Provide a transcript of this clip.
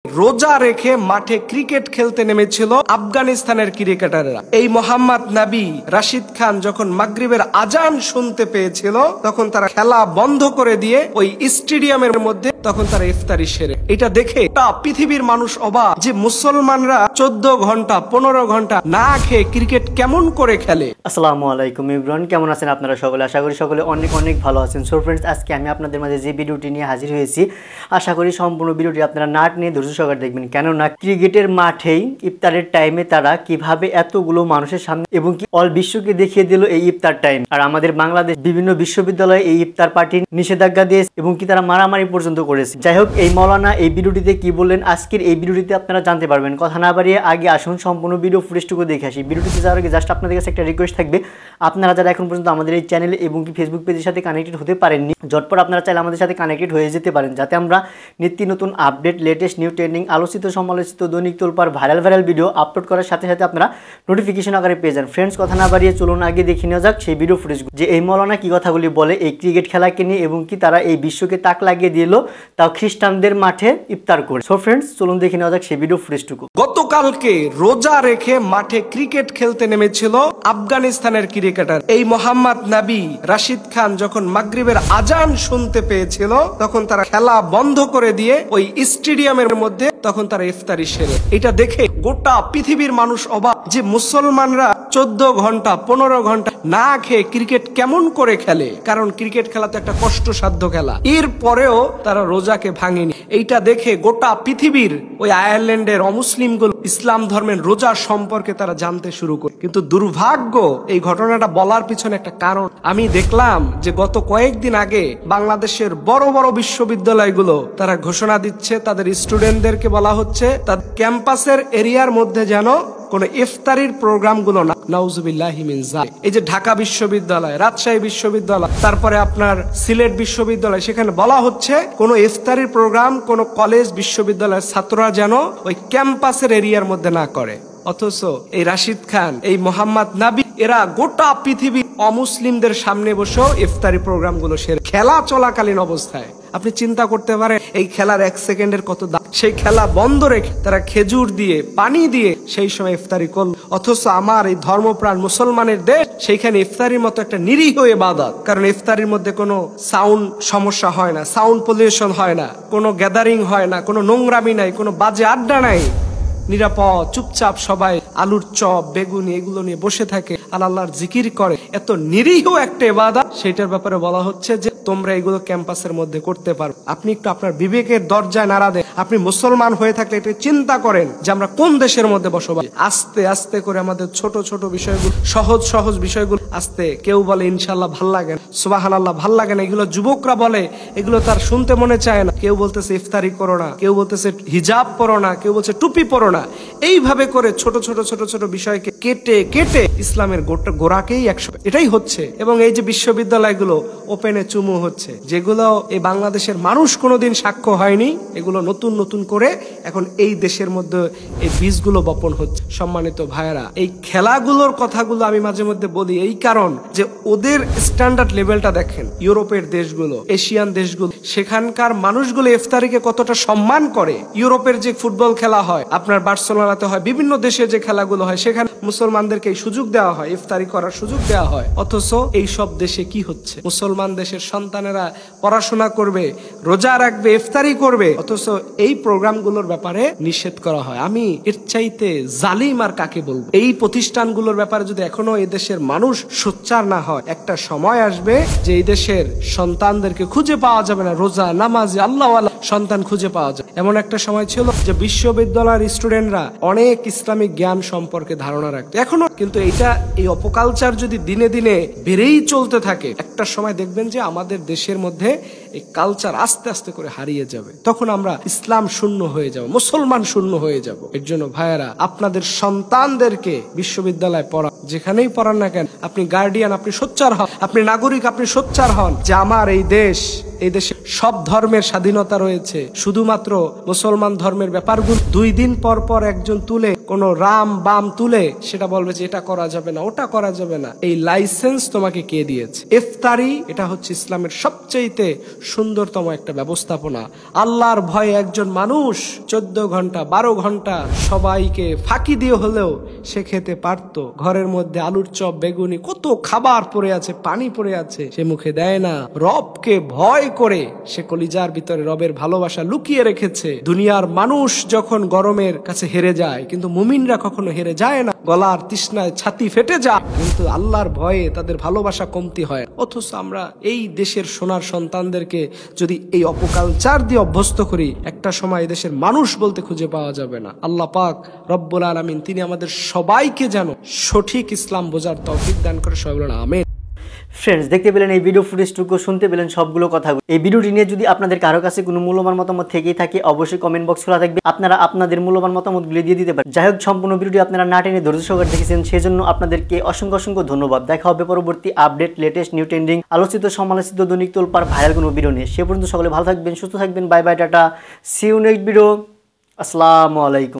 রোজা রেখে মাঠে ক্রিকেট খেলতে নেমেছিল আফগানিস্তানের ক্রিকেটাররা। এই মোহাম্মদ নবী রাশিদ খান যখন মাগরিবের আজান শুনতে পেয়েছিল তখন তারা খেলা বন্ধ করে দিয়ে ওই স্টেডিয়ামের মধ্যে তখন তারা ইফতারি সেরে। এটা দেখে পৃথিবীর মানুষ অবাক যে মুসলমানরা 14 ঘন্টা 15 ঘন্টা না খেয়ে ক্রিকেট কেমন করে খেলে। আসসালামু আলাইকুম এভরিওয়ান, কেমন আছেন আপনারা সকলে? আশা করি সকলে অনেক অনেক ভালো আছেন। সো ফ্রেন্ডস, আজকে আমি আপনাদের মাঝে যে ভিডিওটি নিয়ে হাজির হয়েছি, আশা করি সম্পূর্ণ ভিডিওটি আপনারা নাট নিয়ে ধৈর্য সহকারে দেখবেন। কেননা ক্রিকেটের মাঠেই ইফতারের টাইমে তারা কিভাবে এতগুলো মানুষের সামনে এবং কি অল বিশ্বকে দেখিয়ে দিল এই ইফতার টাইম। আর আমাদের বাংলাদেশ বিভিন্ন বিশ্ববিদ্যালয়ে এই ইফতার পার্টির নিষেধাজ্ঞা দিয়েছে এবং কি তারা মারামারি পর্যন্ত করেছে। যাই হোক, এই মৌলানা এই ভিডিওটিতে কি বললেন আজকের এই ভিডিওটিতে আপনারা জানতে পারবেন। কথা না বাড়িয়ে আগে আসুন সম্পূর্ণ ভিডিও ফুটেজটুকু দেখে আসি। ভিডিওটিতে যাওয়ার আগে জাস্ট আপনাদের কাছে একটা রিকোয়েস্ট থাকবে, আপনারা যারা এখন পর্যন্ত আমাদের এই চ্যানেলে এবং কি ফেসবুক পেজের সাথে কানেক্টেড হতে পারেননি, ঝটপট আপনারা চাইলে আমাদের সাথে কানেক্টেড হয়ে যেতে পারেন, যাতে আমরা নিত্য নতুন আপডেট, লেটেস্ট নিউ ট্রেন্ডিং, আলোচিত সমালোচিত, দৈনিক তোলপাড়, ভাইরাল ভিডিও আপলোড করার সাথে সাথে আপনারা নোটিফিকেশন আকারে পেয়ে যান। ফ্রেন্ডস, কথা না বাড়িয়ে চলুন আগে দেখে নেওয়া যাক সেই ভিডিও ফুটেজগুলো, যে এই মৌলানা কি কথাগুলি বলে এই ক্রিকেট খেলাকে নিয়ে এবং কি তারা এই বিশ্বকে তাক লাগিয়ে দিল, তাও খ্রিস্টানদের মাঠে ইফতার করে। সো ফ্রেন্ডস, চলুন দেখে নেওয়া যাক সেই ভিডিও ফুটেজটুকু। গতকালকে রোজা রেখে মাঠে ক্রিকেট খেলতে নেমেছিল আফগানিস্তানের ক্রিকেটার এই মোহাম্মদ নবী রাশিদ খান যখন মাগরিবের আজান শুনতে পেয়েছিল তখন তারা খেলা বন্ধ করে দিয়ে ওই স্টেডিয়ামের মধ্যে তখন তারা ইফতারি সেরে। এটা দেখে গোটা পৃথিবীর মানুষ অবাক যে মুসলমানরা 14 ঘন্টা 15 ঘন্টা না খেয়ে ক্রিকেট কেমন করে খেলে। কারণ ক্রিকেট খেলা তো একটা কষ্টসাধ্য খেলা, এর পরেও তারা রোজাকে ভাঙেনি। এইটা দেখে গোটা পৃথিবীর ওই আয়ারল্যান্ডের অমুসলিমগুলো ইসলাম ধর্মের রোজা সম্পর্কে তারা জানতে শুরু করে। কিন্তু দুর্ভাগ্য, এই ঘটনাটা বলার পিছনে একটা কারণ আমি দেখলাম যে গত কয়েকদিন আগে বাংলাদেশের বড় বড় বিশ্ববিদ্যালয়গুলো তারা ঘোষণা দিচ্ছে, তাদের স্টুডেন্টদেরকে বলা হচ্ছে তাদের ক্যাম্পাসের এরিয়ার মধ্যে যেন কোন ইফতারির প্রোগ্রাম গুলো না। নাউজুবিল্লাহি মিন যালিক। এই যে ঢাকা বিশ্ববিদ্যালয়, রাজশাহী বিশ্ববিদ্যালয়, তারপরে আপনার সিলেট বিশ্ববিদ্যালয়, সেখানে বলা হচ্ছে কোন ইফতারির প্রোগ্রাম কোন কলেজ বিশ্ববিদ্যালয়ের ছাত্ররা যেন ওই ক্যাম্পাসের এরিয়ার মধ্যে না করে। অথচ এই রাশিদ খান, এই মোহাম্মদ নবী, এরা গোটা পৃথিবী অমুসলিমদের সামনে বসে ইফতারি প্রোগ্রাম গুলো সেরে খেলা চলাকালীন অবস্থায়। আপনি চিন্তা করতে পারেন এই খেলার 1 সেকেন্ডের কত দাম। সেই খেলা বন্ধ রেখে তারা খেজুর দিয়ে, পানি দিয়ে সেই সময় ইফতারি করল। অথচ আমার এই ধর্মপ্রাণ মুসলমানের দেশ, সেইখানে ইফতারির মতো একটা নিরীহ ইবাদত। কারণ ইফতারির মধ্যে কোনো সাউন্ড সমস্যা হয় না, সাউন্ড পলিউশন হয় না, কোনো গ্যাদারিং হয় না, কোনো নোংরামি নাই, কোনো বাজে আড্ডা নাই, নিরাপদ চুপচাপ সবাই আলুর চপ, বেগুনি এগুলো নিয়ে বসে থাকে আর আল্লাহর জিকির করে। এত নিরীহ একটা ইবাদত, সেটার ব্যাপারে বলা হচ্ছে যে তোমরা এগুলো ক্যাম্পাসের মধ্যে করতে পারো। আপনি একটু আপনার বিবেকের দরজায় নাড়া দেন। আপনি মুসলমান হয়ে থাকলে এটা চিন্তা করেন যে আমরা কোন দেশের মধ্যে বসবাস। আস্তে আস্তে করে আমাদের ছোট ছোট বিষয়গুলো, সহজ সহজ বিষয়গুলো আস্তে, কেউ বলে ইনশাআল্লাহ ভাল লাগে না, সুবহানাল্লাহ ভাল লাগে না, এগুলো যুবকরা বলে, এগুলো তার শুনতে মনে চায় না। কেউ বলতেছে ইফতারি করো না, কেউ বলতেছে হিজাব পরো না, কেউ বলছে টুপি পরো না। এইভাবে করে ছোট ছোট ছোট ছোট বিষয়কে কেটে কেটে ইসলামের গোড়াকেই একশো, এটাই হচ্ছে। এবং এই যে বিশ্ববিদ্যালয়গুলো ওপেনে চুমু হচ্ছে, যেগুলো এই বাংলাদেশের মানুষ কোনোদিন সাক্ষ্য হয়নি, এগুলো নতুন নতুন করে এখন এই দেশের মধ্যে এই বীজগুলো বপন হচ্ছে। সম্মানিত ভাইয়েরা, এই খেলাগুলোর কথাগুলো আমি মাঝে মধ্যে বলি এই কারণ যে ওদের স্ট্যান্ডার্ড লেভেলটা দেখেন। ইউরোপের দেশগুলো, এশিয়ান দেশগুলো, সেখানকার মানুষগুলো ইফতারিকে কতটা সম্মান করে। ইউরোপের যে ফুটবল খেলা হয়, আপনার বার্সেলোনাতে হয়, বিভিন্ন দেশে যে খেলাগুলো হয়, সেখানে মুসলমানদেরকে এই সুযোগ দেওয়া হয়, ইফতারি করার সুযোগ দেওয়া হয়। অথচ এই সব দেশে কি হচ্ছে? মুসলমান দেশের সন্তানেরা পড়াশোনা করবে, রোজা রাখবে, ইফতারি করবে, অথচ এই প্রোগ্রামগুলোর ব্যাপারে নিষেধ করা হয়। আমি এর চাইতে জালিম আর কাকে বলবো? এই প্রতিষ্ঠানগুলোর ব্যাপারে যদি এখনো এই দেশের মানুষ সোচ্চার না হয়, একটা সময় আসবে যে এই দেশের সন্তানদেরকে খুঁজে পাওয়া যাবে না, রোজা নামাজি আল্লাহওয়ালা সন্তান খুঁজে পাওয়া যাবে। এমন একটা সময় ছিল যে বিশ্ববিদ্যালয়ের স্টুডেন্টরা অনেক ইসলামিক জ্ঞান সম্পর্কে ধারণা রাখতো এখনো। কিন্তু এই অপকালচার যদি দিনে দিনে বেড়েই চলতে থাকে, একটা সময় দেখবেন যে আমাদের দেশের মধ্যে এই কালচার আস্তে আস্তে করে হারিয়ে যাবে। তখন আমরা ইসলাম শূন্য হয়ে যাব, মুসলমান শূন্য হয়ে যাব। এর জন্য ভাইয়েরা, আপনাদের সন্তানদেরকে বিশ্ববিদ্যালয়ে পড়া, যেখানেই পড়ান না কেন, আপনি গার্ডিয়ান, আপনি সোচ্চার হন, আপনি নাগরিক, আপনি সোচ্চার হন যে আমার এই দেশ, এই দেশে সব ধর্মের স্বাধীনতা রয়েছে। শুধুমাত্র মুসলমান ধর্মের ব্যাপারগুলো 2 দিন পর পর একজন তুলে, কোন রাম বাম তুলে সেটা বলবে যে এটা করা যাবে না, ওটা করা যাবে না। এই লাইসেন্স তোমাকে কে দিয়েছে? ইফতারি, এটা হচ্ছে ইসলামের সবচেয়ে সুন্দরতম একটা ব্যবস্থাপনা। আল্লাহর ভয়ে একজন মানুষ 14 ঘন্টা 12 ঘন্টা সবাইকে ফাঁকি দিয়ে হলেও সে খেতে পারত। ঘরের মধ্যে আলুর চপ, বেগুনি, কত খাবার পড়ে আছে, পানি পড়ে আছে, সে মুখে দেয় না। রবকে ভয় করে সে কলিজার ভিতরে রবের ভালোবাসা লুকিয়ে রেখেছে। দুনিয়ার মানুষ যখন গরমের কাছে হেরে যায়, কিন্তু মুমিনরা কখনো হেরে যায় না। গলার তৃষ্ণায় ছাতি ফেটে যায়, কিন্তু আল্লাহর ভয়ে তাদের ভালোবাসা কমতি হয়। অথচ আমরা এই দেশের সোনার সন্তানদেরকে যদি এই অপকালচার দিয়ে অভ্যস্ত করি, একটা সময় দেশের মানুষ বলতে খুঁজে পাওয়া যাবে না। আল্লাহ পাক রব্বুল আলামিন তিনি আমাদের সবাইকে যেন সঠিক ইসলাম বোঝার তৌফিক দান করে, সবাই বলেন আমিন। ফ্রেন্ডস, দেখতে পেলেন এই ভিডিও ফুটেজটুকু, শুনতে পেলেন সবগুলো কথাগুলো। এই ভিডিওটি নিয়ে যদি আপনাদের কারো কাছে কোনো মূল্যবান মতামত থেকেই থাকে, অবশ্যই কমেন্ট বক্স খোলা থাকবে, আপনারা আপনাদের মূল্যবান মতামতগুলি দিয়ে দিতে পারেন। যাই হোক, সম্পূর্ণ ভিডিওটি আপনারা না টেনে ধৈর্য সহকারে দেখেছেন, সেজন্য আপনাদেরকে অসংখ্য অসংখ্য ধন্যবাদ। দেখা হবে পরবর্তী আপডেট, লেটেস্ট, নিউ ট্রেন্ডিং, আলোচিত সমালোচিত দৈনিক তোলপাড় ভাইরাল কোনো ভিডিও নিয়ে। সে পর্যন্ত সকলে ভালো থাকবেন, সুস্থ থাকবেন। Bye bye, tata, see you next video. আসসালামু আলাইকুম।